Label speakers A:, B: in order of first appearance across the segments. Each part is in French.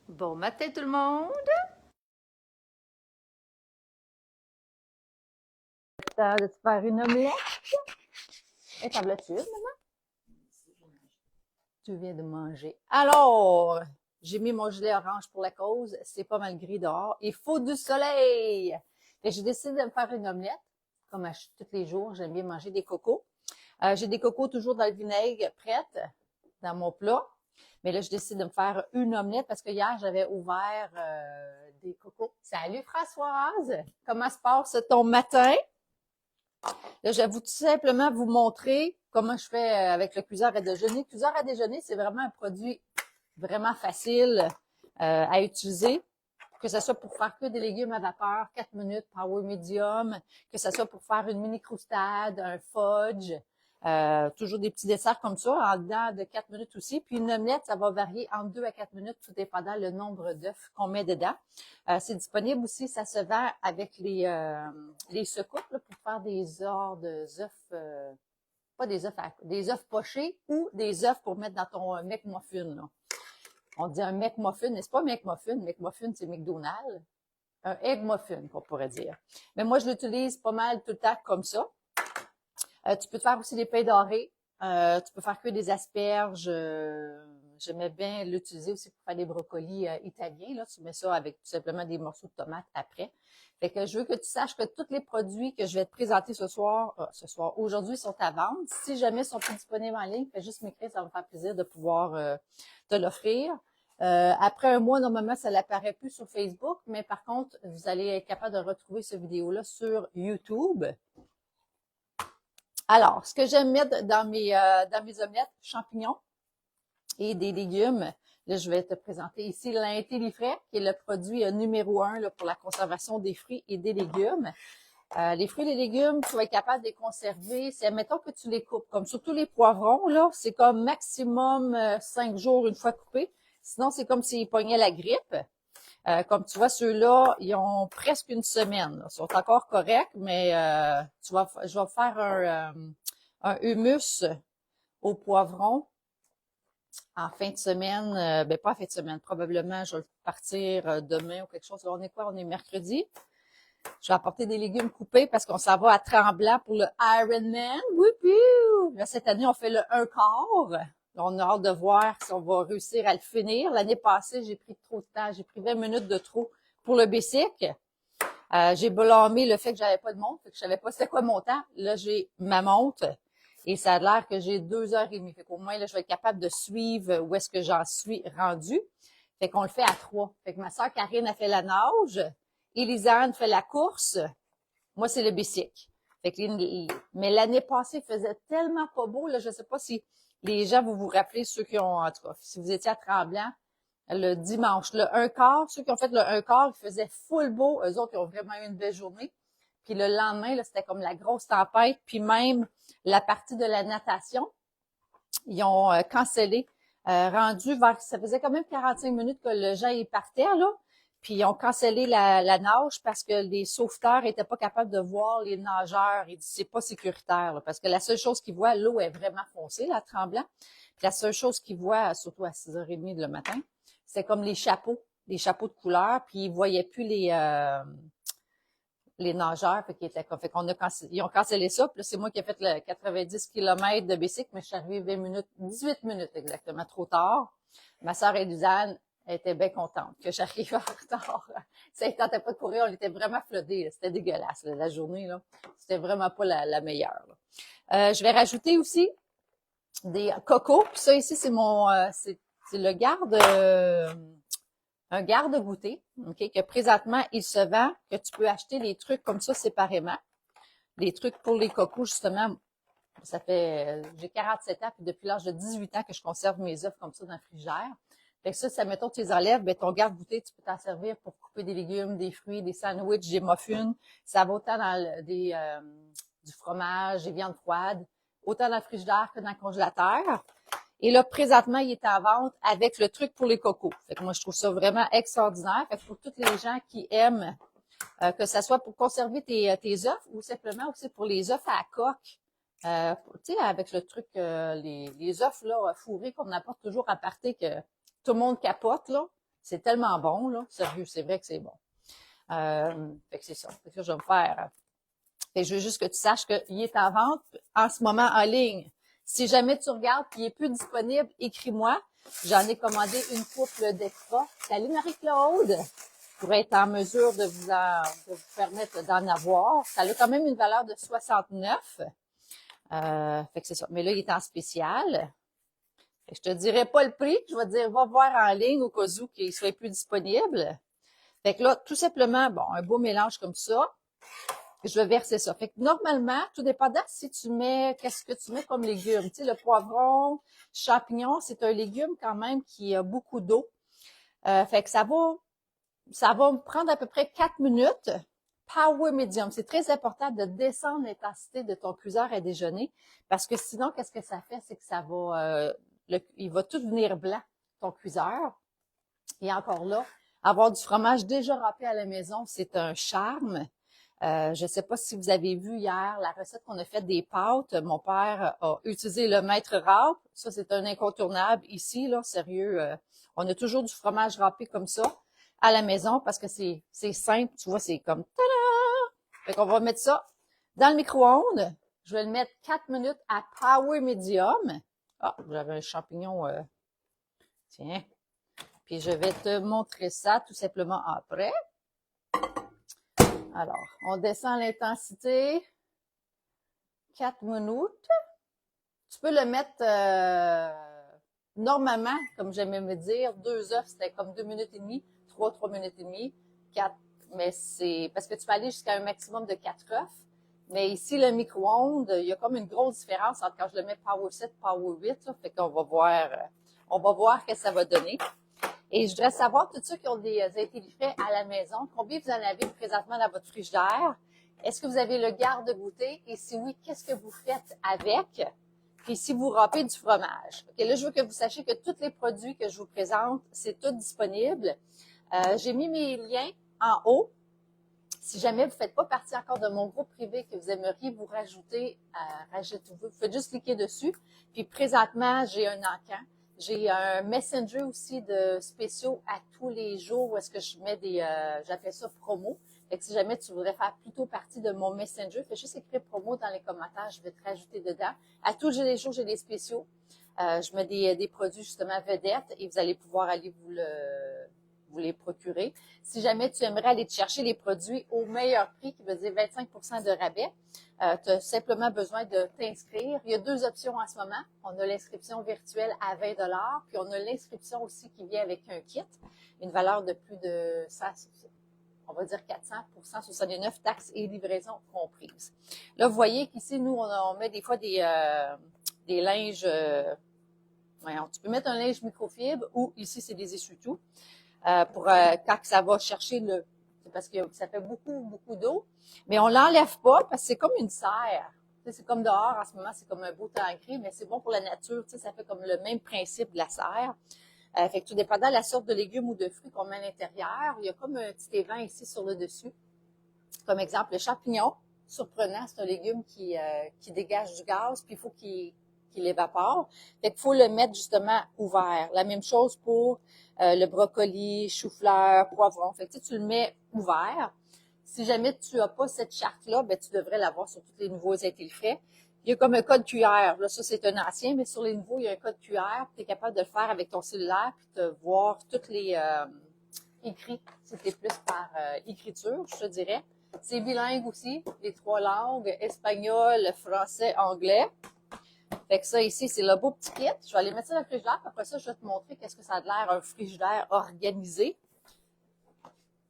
A: Bon matin tout le monde! Temps de te faire une omelette. Et ta voiture, maman? Tu viens de manger. Alors, j'ai mis mon gilet orange pour la cause. C'est pas mal gris dehors. Il faut du soleil! Et j'ai décidé de me faire une omelette. Comme tous les jours, j'aime bien manger des cocos. J'ai des cocos toujours dans le vinaigre prêtes dans mon plat. Mais là, je décide de me faire une omelette parce que hier, j'avais ouvert des cocos. Salut Françoise! Comment se passe ton matin? Là, je vais tout simplement vous montrer comment je fais avec le cuiseur à déjeuner. Le cuiseur à déjeuner, c'est vraiment un produit vraiment facile à utiliser. Que ce soit pour faire que des légumes à vapeur, 4 minutes, power medium, que ce soit pour faire une mini croustade, un fudge, toujours des petits desserts comme ça, en dedans de 4 minutes aussi. Puis une omelette, ça va varier entre 2 à 4 minutes, tout dépendant le nombre d'œufs qu'on met dedans. C'est disponible aussi, ça se vend avec les secoupes là, pour faire des ordres d'œufs, pas des œufs, des œufs pochés ou des œufs pour mettre dans ton McMuffin. Là. On dit un McMuffin, mais c'est pas McMuffin. McMuffin, c'est McDonald's. Un Egg Muffin, qu'on pourrait dire. Mais moi, je l'utilise pas mal tout le temps comme ça. Tu peux te faire aussi des pains dorés. Tu peux faire que des asperges. J'aimais bien l'utiliser aussi pour faire des brocolis italiens. Là. Tu mets ça avec tout simplement des morceaux de tomates après. Fait que je veux que tu saches que tous les produits que je vais te présenter aujourd'hui sont à vendre. Si jamais ils sont plus disponibles en ligne, fais juste m'écrire, ça va me faire plaisir de pouvoir te l'offrir. Après un mois, normalement, ça n'apparaît plus sur Facebook, mais par contre, vous allez être capable de retrouver cette vidéo-là sur YouTube. Alors, ce que j'aime mettre dans mes omelettes, champignons et des légumes. Là, je vais te présenter ici l'Intellifrais, qui est le produit numéro 1 là, pour la conservation des fruits et des légumes. Les fruits et les légumes, tu vas être capable de les conserver. C'est, admettons que tu les coupes. Comme surtout les poivrons, là, c'est comme maximum 5 jours une fois coupés. Sinon, c'est comme s'ils pognaient la grippe. Comme tu vois, ceux-là, ils ont presque une semaine. Là. Ils sont encore corrects, mais je vais faire un hummus au poivron en fin de semaine. Ben pas en fin de semaine, probablement, je vais partir demain ou quelque chose. On est quoi? On est mercredi. Je vais apporter des légumes coupés parce qu'on s'en va à Tremblant pour le Ironman. Wouhou! Là, cette année, on fait le 1 quart. Là, on a hâte de voir si on va réussir à le finir. L'année passée, j'ai pris trop de temps. J'ai pris 20 minutes de trop pour le basic. J'ai blâmé le fait que j'avais pas de montre, fait que je savais pas c'était quoi mon temps. Là, j'ai ma montre et ça a l'air que j'ai 2h30. Fait qu'au moins, là, je vais être capable de suivre où est-ce que j'en suis rendue. Fait qu'on le fait à 3. Fait que ma sœur Karine a fait la nage. Élisane fait la course. Moi, c'est le bicycle. Fait que mais l'année passée, il faisait tellement pas beau, là, je sais pas si les gens, vous vous rappelez, ceux qui ont, en tout cas, si vous étiez à Tremblant, le dimanche, le 1 quart, ceux qui ont fait le 1 quart, il faisait full beau. Eux autres, ils ont vraiment eu une belle journée. Puis le lendemain, là, c'était comme la grosse tempête. Puis même la partie de la natation, ils ont cancellé. Rendu vers, ça faisait quand même 45 minutes que le gens y partait, là. Puis ils ont cancellé la nage parce que les sauveteurs étaient pas capables de voir les nageurs. Ils disent c'est pas sécuritaire, là, parce que la seule chose qu'ils voient, l'eau est vraiment foncée, là, Tremblant. Puis la seule chose qu'ils voient, surtout à 6h30 le matin, c'est comme les chapeaux de couleur, puis ils voyaient plus les nageurs, fait qu'on a ils ont cancellé ça, puis là, c'est moi qui ai fait le 90 km de bicycle, mais je suis arrivée 20 minutes, 18 minutes exactement, trop tard. Ma sœur Elisane était bien contente que j'arrive en retard. Ça ne tentait pas de courir, on était vraiment flottés, c'était dégueulasse, là, la journée, là. C'était vraiment pas la meilleure, là. Je vais rajouter aussi des cocos, puis ça ici, c'est c'est le garde, un garde-goûter, ok, que présentement, il se vend, que tu peux acheter des trucs comme ça séparément. Des trucs pour les cocos, justement, ça fait, j'ai 47 ans, puis depuis l'âge de 18 ans que je conserve mes œufs comme ça dans le frigidaire. Fait que ça, mettons, tu les enlèves, ben, ton garde-goûter, tu peux t'en servir pour couper des légumes, des fruits, des sandwichs, des muffins. Ça va autant dans du fromage, des viandes froides, autant dans le frigidaire que dans le congélateur. Et là, présentement, il est en vente avec le truc pour les cocos. Fait que moi, je trouve ça vraiment extraordinaire. Fait que pour toutes les gens qui aiment, que ça soit pour conserver tes œufs ou simplement aussi pour les œufs à la coque, tu sais, avec le truc, les œufs là fourrés qu'on apporte toujours à partir que tout le monde capote, là. C'est tellement bon, là. Sérieux, c'est vrai que c'est bon. Fait que c'est ça. Fait que je vais me faire. Et je veux juste que tu saches qu'il est en vente en ce moment en ligne. Si jamais tu regardes qu'il n'est plus disponible, écris-moi. J'en ai commandé une couple d'extra. Salut Marie-Claude! Pour être en mesure de vous permettre d'en avoir. Ça a quand même une valeur de 69. Fait que c'est ça. Mais là, il est en spécial. Fait que je te dirai pas le prix. Je vais te dire, va voir en ligne au cas où qu'il soit plus disponible. Fait que là, tout simplement, bon, un beau mélange comme ça. Je vais verser ça. Fait que normalement, tout dépendant si tu mets, qu'est-ce que tu mets comme légumes. Tu sais, le poivron, champignon, c'est un légume quand même qui a beaucoup d'eau. Fait que ça va me prendre à peu près 4 minutes. Power medium. C'est très important de descendre l'intensité de ton cuiseur à déjeuner parce que sinon, qu'est-ce que ça fait? C'est que ça va, il va tout venir blanc, ton cuiseur. Et encore là, avoir du fromage déjà râpé à la maison, c'est un charme. Je ne sais pas si vous avez vu hier la recette qu'on a faite des pâtes. Mon père a utilisé le maître râpe. Ça, c'est un incontournable ici, là, sérieux. On a toujours du fromage râpé comme ça à la maison parce que c'est simple. Tu vois, c'est comme tada! Fait qu'on va mettre ça dans le micro-ondes. Je vais le mettre 4 minutes à power medium. Ah, j'avais un champignon. Tiens. Puis je vais te montrer ça tout simplement après. Alors, on descend l'intensité. 4 minutes. Tu peux le mettre normalement, comme j'aimais me dire, 2 œufs, c'était comme 2 minutes et demie, 3 minutes et demie, 4, mais c'est parce que tu peux aller jusqu'à un maximum de 4 œufs. Mais ici, le micro-ondes, il y a comme une grosse différence entre quand je le mets Power 7, Power 8, là, fait qu'on va voir, ce que ça va donner. Et je voudrais savoir, tous ceux qui ont des intellifrais à la maison, combien vous en avez présentement dans votre frigidaire? Est-ce que vous avez le garde-goûter? Et si oui, qu'est-ce que vous faites avec? Puis si vous râpez du fromage. OK, là, je veux que vous sachiez que tous les produits que je vous présente, c'est tout disponible. J'ai mis mes liens en haut. Si jamais vous ne faites pas partie encore de mon groupe privé que vous aimeriez vous rajouter, vous faites juste cliquer dessus. Puis présentement, j'ai un encan. J'ai un messenger aussi de spéciaux à tous les jours où est-ce que je mets j'appelle ça promo. Fait que si jamais tu voudrais faire plutôt partie de mon messenger, fais juste écrire promo dans les commentaires, je vais te rajouter dedans. À tous les jours, j'ai des spéciaux. Je mets des produits justement vedettes et vous allez pouvoir aller vous les procurer. Si jamais tu aimerais aller te chercher les produits au meilleur prix, qui veut dire 25% de rabais, tu as simplement besoin de t'inscrire. Il y a 2 options en ce moment. On a l'inscription virtuelle à 20 $, puis on a l'inscription aussi qui vient avec un kit, une valeur de plus de 100, on va dire 400 pour 169 taxes et livraison comprises. Là, vous voyez qu'ici, nous, on met des fois des linges, tu peux mettre un linge microfibre ou ici, c'est des essuie-tout. Pour quand ça va chercher c'est parce que ça fait beaucoup, beaucoup d'eau. Mais on l'enlève pas parce que c'est comme une serre. Tu sais, c'est comme dehors en ce moment, c'est comme un beau temps gris, mais c'est bon pour la nature. Tu sais, ça fait comme le même principe de la serre. Fait que tout dépendant de la sorte de légumes ou de fruits qu'on met à l'intérieur, il y a comme un petit évent ici sur le dessus. Comme exemple, le champignon, surprenant, c'est un légume qui dégage du gaz, puis il faut qu'il évapore. Fait qu'il faut le mettre justement ouvert. La même chose pour le brocoli, chou-fleur, poivron. Fait que tu le mets ouvert. Si jamais tu n'as pas cette charte-là, ben tu devrais l'avoir sur tous les nouveaux intellifrais. Il y a comme un code QR. Là, ça, c'est un ancien, mais sur les nouveaux, il y a un code QR. Tu es capable de le faire avec ton cellulaire puis de voir toutes les écrits. C'était plus par écriture, je te dirais. C'est bilingue aussi, les 3 langues, espagnol, français, anglais. Fait que ça ici, c'est le beau petit kit. Je vais aller mettre ça dans le frigidaire, puis après ça, je vais te montrer qu'est-ce que ça a l'air un frigidaire organisé.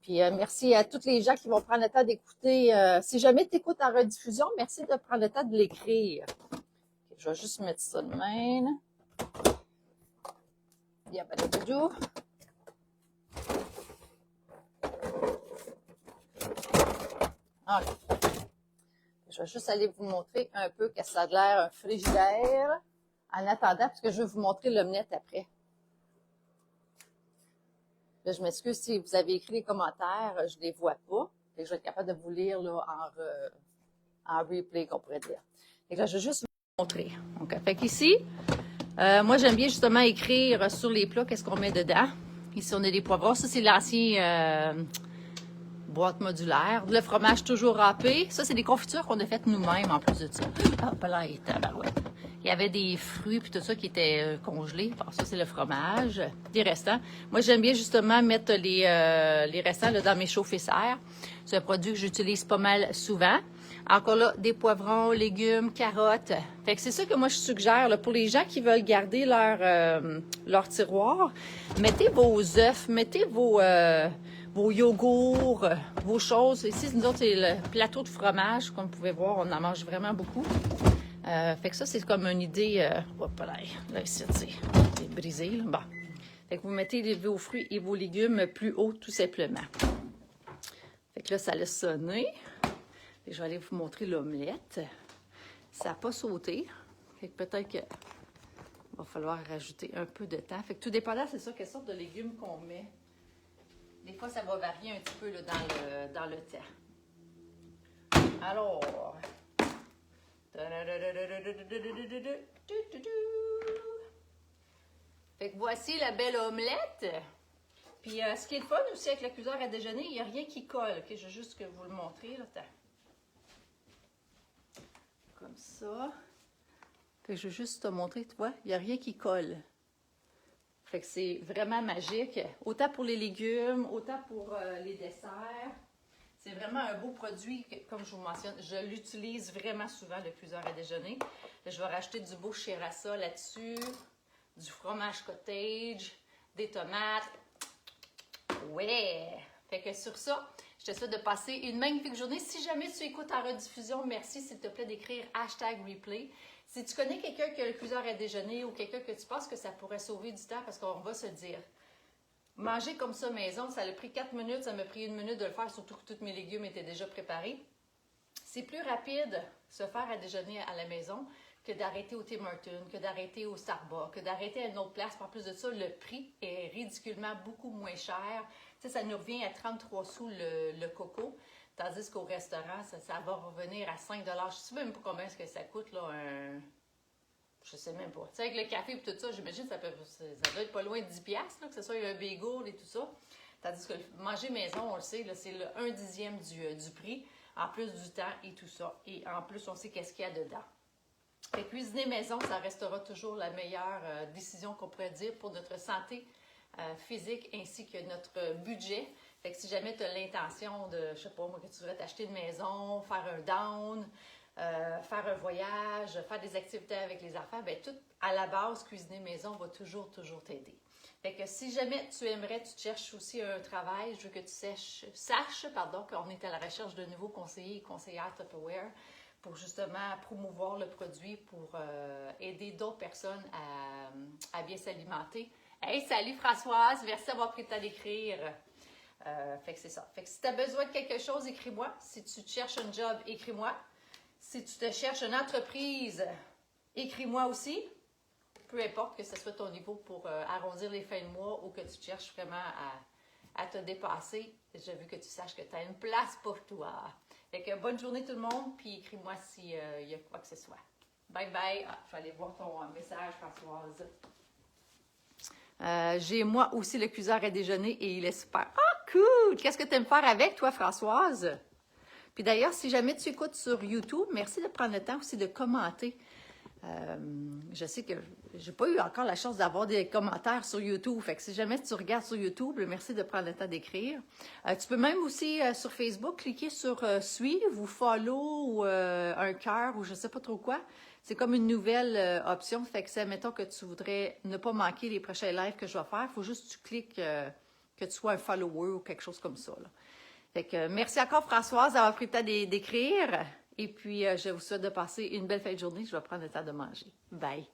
A: Puis merci à tous les gens qui vont prendre le temps d'écouter. Si jamais tu écoutes en rediffusion, merci de prendre le temps de l'écrire. Okay, je vais juste mettre ça de même. Yabadabadou. OK. Je vais juste aller vous montrer un peu que ça a l'air un frigidaire en attendant, parce que je vais vous montrer l'omelette après. Là, je m'excuse si vous avez écrit les commentaires, je ne les vois pas. Fait que je vais être capable de vous lire là, en replay, qu'on pourrait dire. Fait que là, je vais juste vous montrer. Donc, fait qu'ici, moi, j'aime bien justement écrire sur les plats qu'est-ce qu'on met dedans. Ici, on a des poivrons. Ça, c'est l'ancien boîte modulaire. Le fromage toujours râpé. Ça, c'est des confitures qu'on a faites nous-mêmes en plus de ça. Ah, là, il était barouette. Il y avait des fruits puis tout ça qui étaient congelés. Alors, ça, c'est le fromage. Des restants. Moi, j'aime bien justement mettre les restants là, dans mes chauffe-serre. C'est un produit que j'utilise pas mal souvent. Encore là, des poivrons, légumes, carottes. Fait que c'est ça que moi, je suggère là, pour les gens qui veulent garder leur tiroir. Mettez vos œufs, mettez vos yogourts, vos choses. Ici, nous autres, c'est le plateau de fromage. Comme vous pouvez voir, on en mange vraiment beaucoup. Fait que ça, c'est comme une idée... hop là, ici, c'est brisé. Là. Bon. Fait que vous mettez vos fruits et vos légumes plus haut, tout simplement. Fait que là, ça laisse sonner. Et je vais aller vous montrer l'omelette. Ça n'a pas sauté. Fait que peut-être qu'il va falloir rajouter un peu de temps. Fait que tout dépendant, c'est ça, quelle sorte de légumes qu'on met. Des fois, ça va varier un petit peu là, dans le temps. Alors... Fait que voici la belle omelette. Puis ce qui est le fun aussi avec le cuiseur à déjeuner, il n'y a rien qui colle. Okay, je vais juste vous le montrer. Là. Comme ça. Fait que je vais juste te montrer, tu vois, il n'y a rien qui colle. Fait que c'est vraiment magique. Autant pour les légumes, autant pour les desserts. C'est vraiment un beau produit, comme je vous mentionne. Je l'utilise vraiment souvent, le cuiseur à déjeuner. Je vais rajouter du beau Chérassa là-dessus, du fromage cottage, des tomates. Ouais! Fait que sur ça, je te souhaite de passer une magnifique journée. Si jamais tu écoutes en rediffusion, merci s'il te plaît d'écrire #replay. Si tu connais quelqu'un qui a le cuiseur à déjeuner ou quelqu'un que tu penses que ça pourrait sauver du temps, parce qu'on va se dire, manger comme ça maison, ça a pris 4 minutes, ça m'a pris 1 minute de le faire, surtout que tous mes légumes étaient déjà préparés. C'est plus rapide se faire à déjeuner à la maison que d'arrêter au Tim Hortons, que d'arrêter au Starbucks, que d'arrêter à une autre place. En plus de ça, le prix est ridiculement beaucoup moins cher. Tu sais, ça nous revient à 33 sous le coco, tandis qu'au restaurant, ça va revenir à 5 $. Je ne sais même pas combien est-ce que ça coûte, là, je sais même pas. Tu sais, avec le café et tout ça, j'imagine que ça doit être pas loin de 10 $, là, que ce soit un bagel et tout ça. Tandis que manger maison, on le sait, c'est le 1/10 du prix, en plus du temps et tout ça. Et en plus, on sait qu'est-ce qu'il y a dedans. Fait que cuisiner maison, ça restera toujours la meilleure décision qu'on pourrait dire pour notre santé physique ainsi que notre budget. Fait que si jamais tu as l'intention de, je sais pas moi, que tu voudrais t'acheter une maison, faire un down, faire un voyage, faire des activités avec les enfants, bien tout à la base, cuisiner maison va toujours t'aider. Fait que si jamais tu aimerais, tu cherches aussi un travail, je veux que tu saches qu'on est à la recherche de nouveaux conseillers et conseillères Tupperware pour justement promouvoir le produit, pour aider d'autres personnes à bien s'alimenter. Hey, salut Françoise, merci d'avoir pris le temps d'écrire. Fait que c'est ça. Fait que si tu as besoin de quelque chose, écris-moi. Si tu te cherches un job, écris-moi. Si tu te cherches une entreprise, écris-moi aussi. Peu importe que ce soit ton niveau pour arrondir les fins de mois ou que tu cherches vraiment à te dépasser, je veux que tu saches que tu as une place pour toi. Fait que bonne journée tout le monde, puis écris-moi s'il y a quoi que ce soit. Bye bye. Ah, je vais aller voir ton message, Françoise. J'ai moi aussi le cuiseur à déjeuner et il est super. Ah, cool! Qu'est-ce que tu aimes faire avec, toi, Françoise? Puis d'ailleurs, si jamais tu écoutes sur YouTube, merci de prendre le temps aussi de commenter. Je sais que j'ai pas eu encore la chance d'avoir des commentaires sur YouTube. Fait que si jamais tu regardes sur YouTube, merci de prendre le temps d'écrire. Tu peux même aussi sur Facebook cliquer sur suivre ou follow ou un cœur ou je sais pas trop quoi. C'est comme une nouvelle option. Fait que c'est, mettons que tu voudrais ne pas manquer les prochains lives que je vais faire. Il faut juste que tu cliques que tu sois un follower ou quelque chose comme ça. Là. Fait que merci encore Françoise d'avoir pris le temps d'écrire. Et puis, je vous souhaite de passer une belle fin de journée. Je vais prendre le temps de manger. Bye!